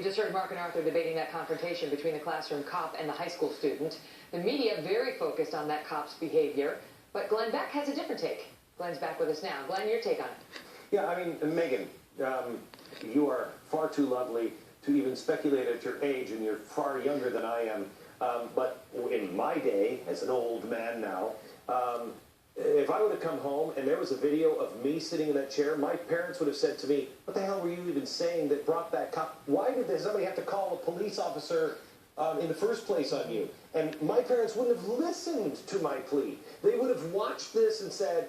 We just heard Mark and Arthur debating that confrontation between the classroom cop and the high school student. The media very focused on that cop's behavior, but Glenn Beck has a different take. Glenn's back with us now. Glenn, your take on it. Yeah, I mean, Megan, you are far too lovely to even speculate at your age, and you're far younger than I am. But in my day, as an old man now, if I would have come home and there was a video of me sitting in that chair, my parents would have said to me, what the hell were you even saying that brought that cop? Why did somebody have to call a police officer in the first place on you? And my parents wouldn't have listened to my plea. They would have watched this and said,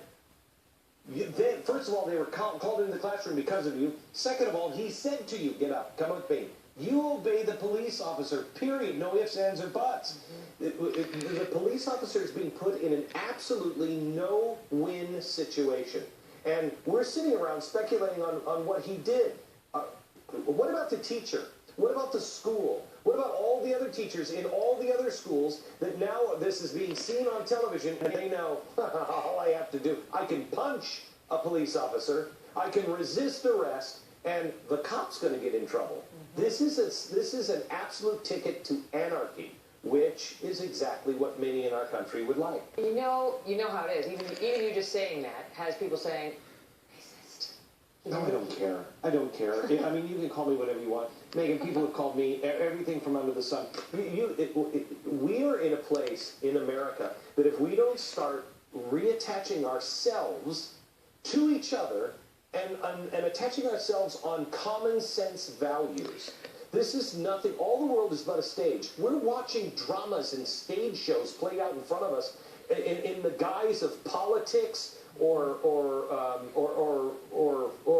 first of all, they were called into the classroom because of you. Second of all, he said to you, get up, come with me. You obey the police officer, period. No ifs, ands, or buts. The police officer is being put in an absolutely no-win situation. And we're sitting around speculating on what he did. What about the teacher? What about the school? What about all the other teachers in all the other schools that now this is being seen on television and they know, all I have to do, I can punch a police officer, I can resist arrest, and the cop's going to get in trouble. This is an absolute ticket to anarchy, which is exactly what many in our country would like. You know how it is. Even you just saying that has people saying, racist. No, I don't care. I don't care. I mean, you can call me whatever you want. Megan, people have called me everything from under the sun. We are in a place in America that if we don't start reattaching ourselves to each other and attaching ourselves on common sense values. This is nothing. All the world is but a stage. We're watching dramas and stage shows played out in front of us in the guise of politics or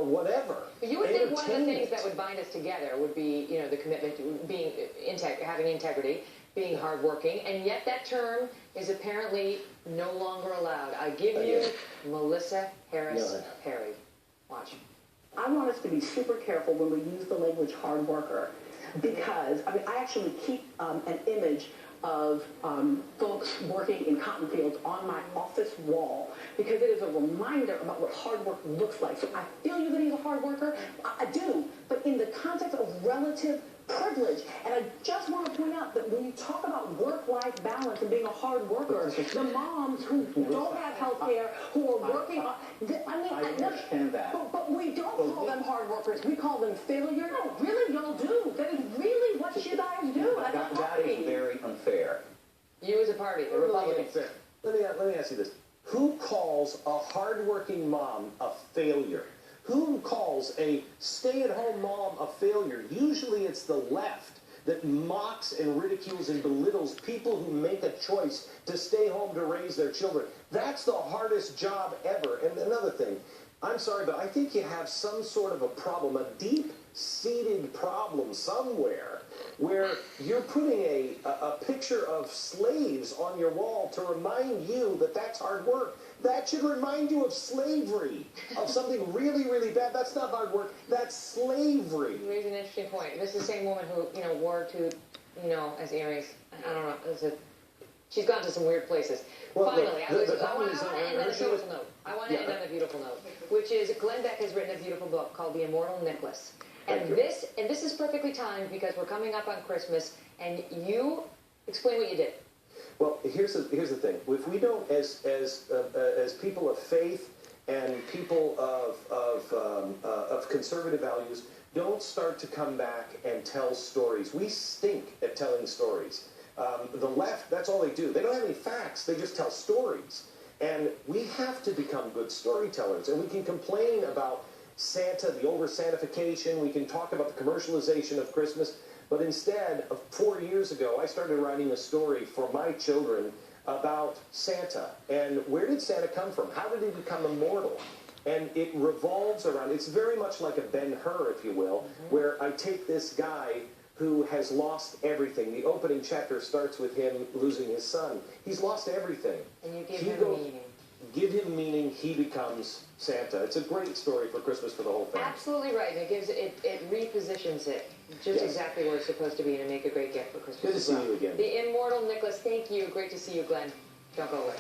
whatever. But you would think one of the things that would bind us together would be, the commitment to being having integrity, being hardworking, and yet that term is apparently no longer allowed. I give you Melissa Harris Perry. Watch. I want us to be super careful when we use the language hard worker because, I actually keep an image of folks working in cotton fields on my office wall because it is a reminder about what hard work looks like. So I feel you that he's a hard worker. I do, but in the context of relative privilege. And I just want to point out that when you talk about work-life balance and being a hard worker, the moms who don't have health care, who are working on... I understand that. But we don't call them hard workers. We call them failure. No, really, y'all do. That is really what you guys do. That is very unfair. You as a party, the Republicans. Let me ask you this. Who calls a hardworking mom a failure? Who calls a stay-at-home mom a failure? Usually it's the left that mocks and ridicules and belittles people who make a choice to stay home to raise their children. That's the hardest job ever. And another thing, I'm sorry, but I think you have some sort of a problem, a deep-seated problem somewhere where you're putting a picture of slaves on your wall to remind you that that's hard work. That should remind you of slavery, of something really, really bad. That's not hard work. That's slavery. You raise an interesting point. This is the same woman who, wore two, as earrings. I don't know. She's gone to some weird places. Well, finally, I want to end on a beautiful note. I want to end on a beautiful note, which is Glenn Beck has written a beautiful book called The Immortal Necklace. And this is perfectly timed because we're coming up on Christmas, and you explain what you did. Well, here's the thing. If we don't, as people of faith and people of conservative values, don't start to come back and tell stories. We stink at telling stories. The left, that's all they do. They don't have any facts. They just tell stories. And we have to become good storytellers. And we can complain about Santa, the over-Santification. We can talk about the commercialization of Christmas. But instead, 4 years ago, I started writing a story for my children about Santa. And where did Santa come from? How did he become immortal? And it revolves around, it's very much like a Ben-Hur, if you will, where I take this guy who has lost everything. The opening chapter starts with him losing his son. He's lost everything. And you give him meaning. Give him meaning, he becomes Santa. It's a great story for Christmas for the whole family. Absolutely right. And it repositions it just exactly where it's supposed to be to make a great gift for Christmas. Good to see you again. The Immortal Nicholas, thank you. Great to see you, Glenn. Don't go away.